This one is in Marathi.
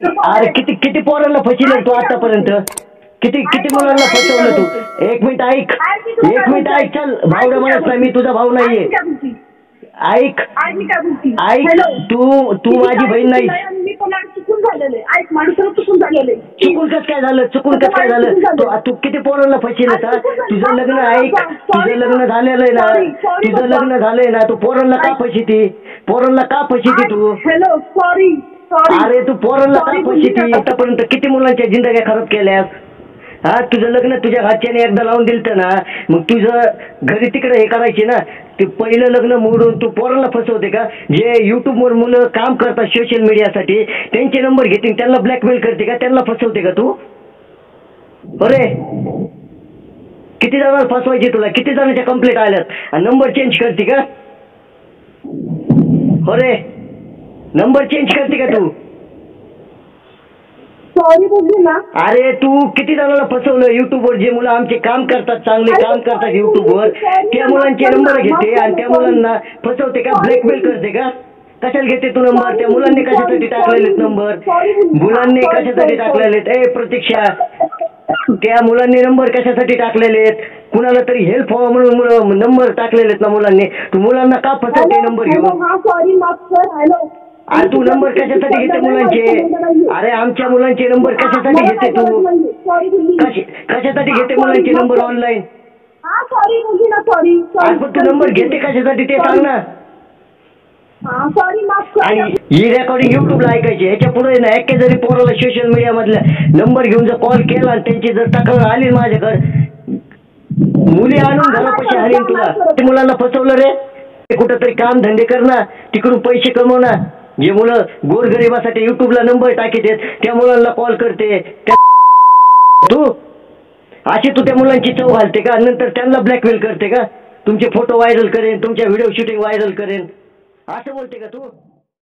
अरे किती किती पोरांना फसवलं तू आतापर्यंत? किती किती मुलांना फसवलं तू? एक मिनिट ऐक, एक मिनिट ऐक. चल भाऊ म्हणत नाही, मी तुझा भाऊ नाहीये. ऐक ऐक, तू माझी बहीण नाही. चुकून कस काय झालं? चुकून कस काय झालं? तू किती पोरांना फसवलं का? तुझं लग्न ऐक, तुझं लग्न झालेलं आहे ना, तुझं लग्न झालंय ना, तू पोरांना का फसवते? पोरांना का फसवते तू? अरे तू पोरांना का फसवते? आतापर्यंत किती मुलांच्या जिंदग्या खराब केल्यास? हा, तुझं लग्न तुझ्या घरच्याने एकदा लावून दिलतं ना, मग तुझं घरी तिकडे हे करायचे ना. ते पहिलं लग्न मोडून तू पोरांना फसवते का? जे युट्यूबवर मुलं काम करतात सोशल मीडियासाठी, त्यांचे नंबर घेते, त्यांना ब्लॅकमेल करते का? त्यांना फसवते का तू? अरे किती जणांना फसवायचे तुला? किती जणांच्या कंप्लेंट आल्यात? नंबर चेंज करते का? अरे नंबर चेंज करते का तू? सॉरी बोलली ना. अरे तू किती जणांना फसवलं? युट्यूबवर जे मुलं आमचे काम करतात, चांगले काम करतात युट्यूबवर, त्या मुलांचे नंबर घेते आणि त्या मुलांना फसवते का? ब्लॅकमेल करते का? कशाला घेते तू नंबर? त्या मुलांनी कशासाठी टाकलेले नंबर? मुलांनी कशासाठी टाकलेले? ए प्रतीक्षा, त्या मुलांनी नंबर कशासाठी टाकलेले? कुणाला तरी हेल्प व्हावं म्हणून नंबर टाकलेले ना मुलांनी. तू मुलांना का फसवते नंबर घेऊन? सॉरी माफ कर. हॅलो, अरे तू नंबर कशासाठी घेते मुलांचे? अरे आमच्या मुलांचे नंबर कशासाठी घेते तू? कशासाठी घेते मुलांचे नंबर ऑनलाईन? सॉरी बोलली ना. सॉरी. पण तू नंबर घेते कशासाठी ते सांग ना. सॉरी माफ कर. आणि ही रेकॉर्डिंग युट्यूबला ऐकायची. ह्याच्या पुढे ना एके जरी पोराला सोशल मीडिया मधल्या नंबर घेऊन जर कॉल केला आणि त्यांची जर तक्रार आली माझ्याकडे, मुली आणून घरापाशी हाणीन तुला. ते मुलांना फसवलं रे. कुठंतरी काम धंदे कर ना, तिकडून पैसे कमव ना. जे मुलं गोरगरिबासाठी युट्यूबला नंबर टाकीत आहेत त्या मुलांना कॉल करते तू. अशी तू त्या मुलांची चव घालते का? नंतर त्यांना ब्लॅकमेल करते का? तुमचे फोटो व्हायरल करेन, तुमच्या व्हिडिओ शूटिंग व्हायरल करेन, असं बोलते का तू?